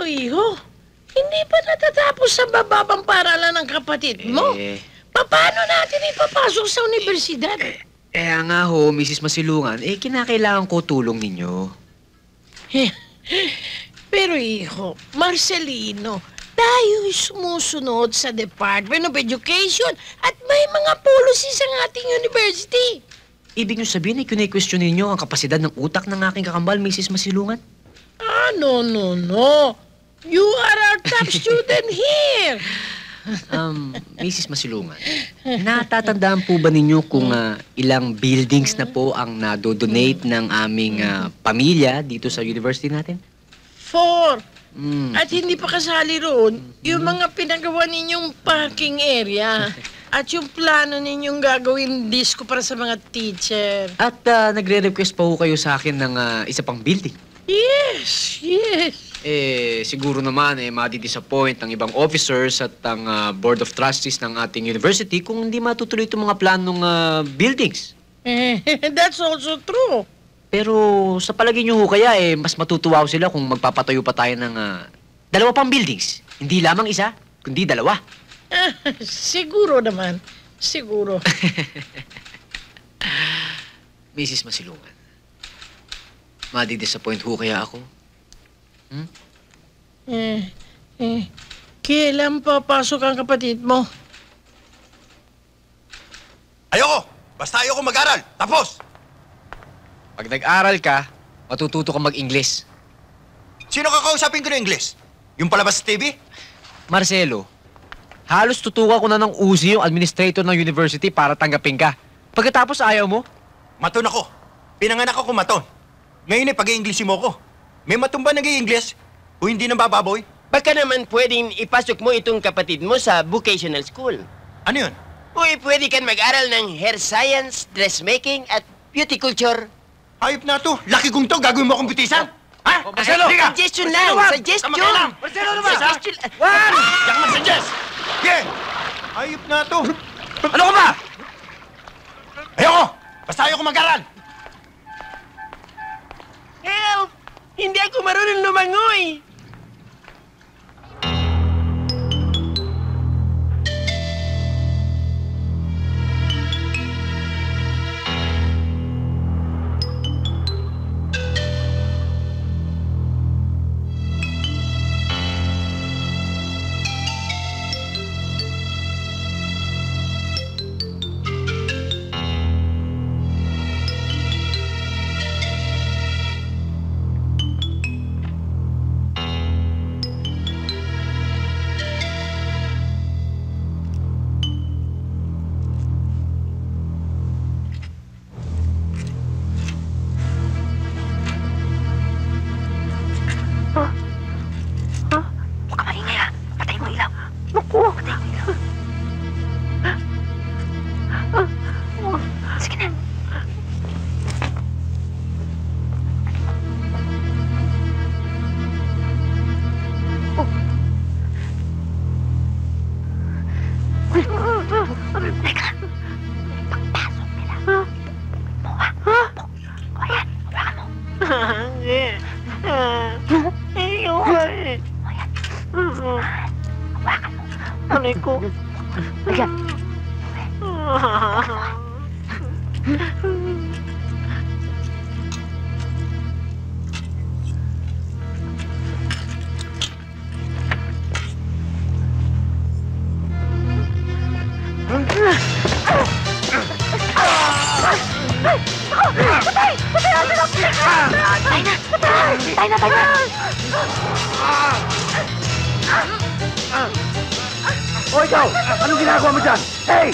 iho, hindi pa natatapos sa bababang paralan ng kapatid mo? Paano natin ipapasok sa universidad? Nga ho, Mrs. Masilungan, kinakailangan ko tulong ninyo. Pero iho, Marcelino, tayo'y sumusunod sa Department of Education at may mga policies ang ating university. Ibig nyo sabihin ay kine-question ninyo ang kapasidad ng utak ng aking kakambal, Mrs. Masilungan? No. You are our top student here. Mrs. Masilungan, natatandaan po ba ninyo kung ilang buildings na po ang nadodonate ng aming pamilya dito sa university natin? 4. At hindi pa kasali roon yung mga pinagawa ninyong parking area at yung plano ninyong gagawin disco para sa mga teacher. At nagre-request pa po kayo sa akin ng isa pang building. Yes. Siguro naman, madi-disappoint ang ibang officers at ang Board of Trustees ng ating university kung hindi matutuloy itong mga planong buildings. That's also true. Pero sa palagay niyo ho kaya, mas matutuwa sila kung magpapatayo pa tayo ng 2 pang buildings. Hindi lamang isa, kundi 2. Siguro naman. Siguro. Mrs. Masilungan, madi-disappoint ho kaya ako? Kailan papasok ang kapatid mo? Ayoko! Basta ayoko mag-aral! Tapos! Pag nag-aral ka, matututo ka mag-Ingles. Sino kakausapin ko ng English? Yung palabas sa TV? Marcelo, halos tutukan ko na ng uzi yung administrator ng university para tanggapin ka. Pagkatapos ayaw mo? Maton ako. Pinanganak ako maton. Ngayon pag-i-English mo ko. May maton ba nag-i-English? O hindi nang bababoy? Baka naman pwedeng ipasok mo itong kapatid mo sa vocational school. Ano yun? Uy, pwede kan mag-aral ng hair science, dressmaking, at beauty culture. Ayop na to. Laki kong to. Gagawin mo akong butisan. Ha? Marcelo! Suggestion lang! Suggestion! Marcelo naman! Suggestion! Juan! Diyan ka mag-suggest! Yeah! Ayop na to. Ano ka ba? Ayoko! Basta ayoko mag-aral! Help! Hindi ako marunong lumangoy! O ikaw! Anong ginagawa mo dyan? Hey!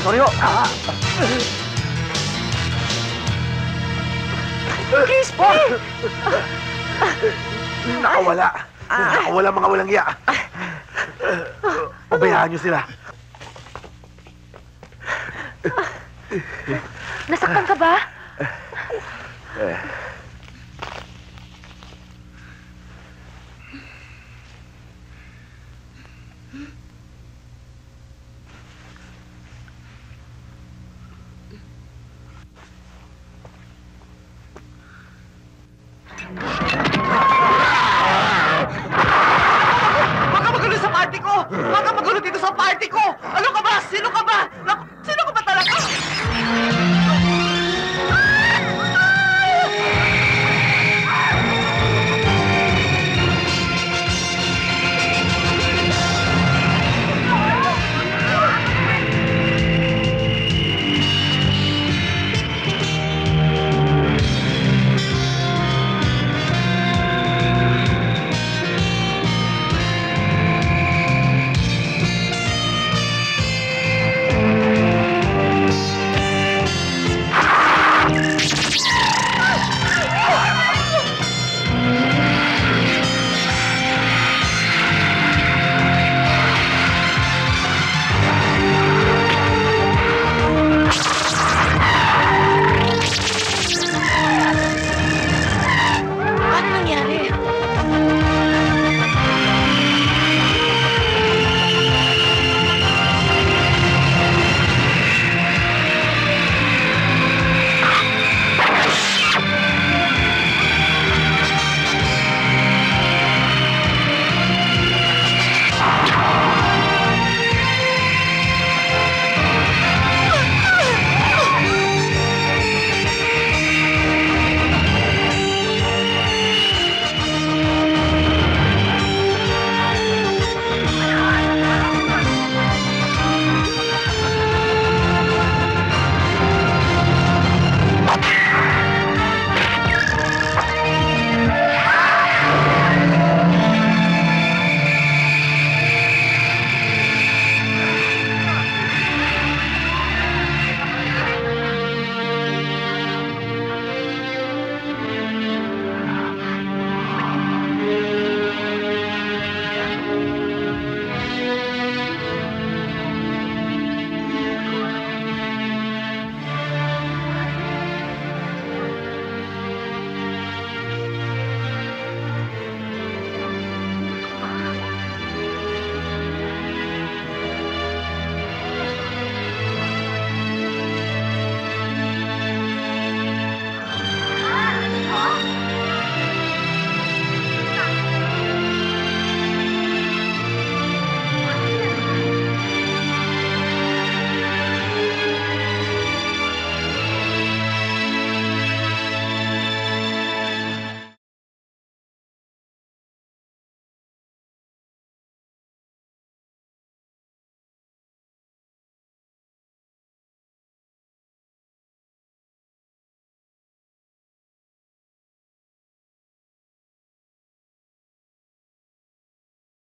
Sorry ho! Please po! Nakawala. Nakawala mga walang iya. Pabayaan niyo sila. Nasaktan ka ba?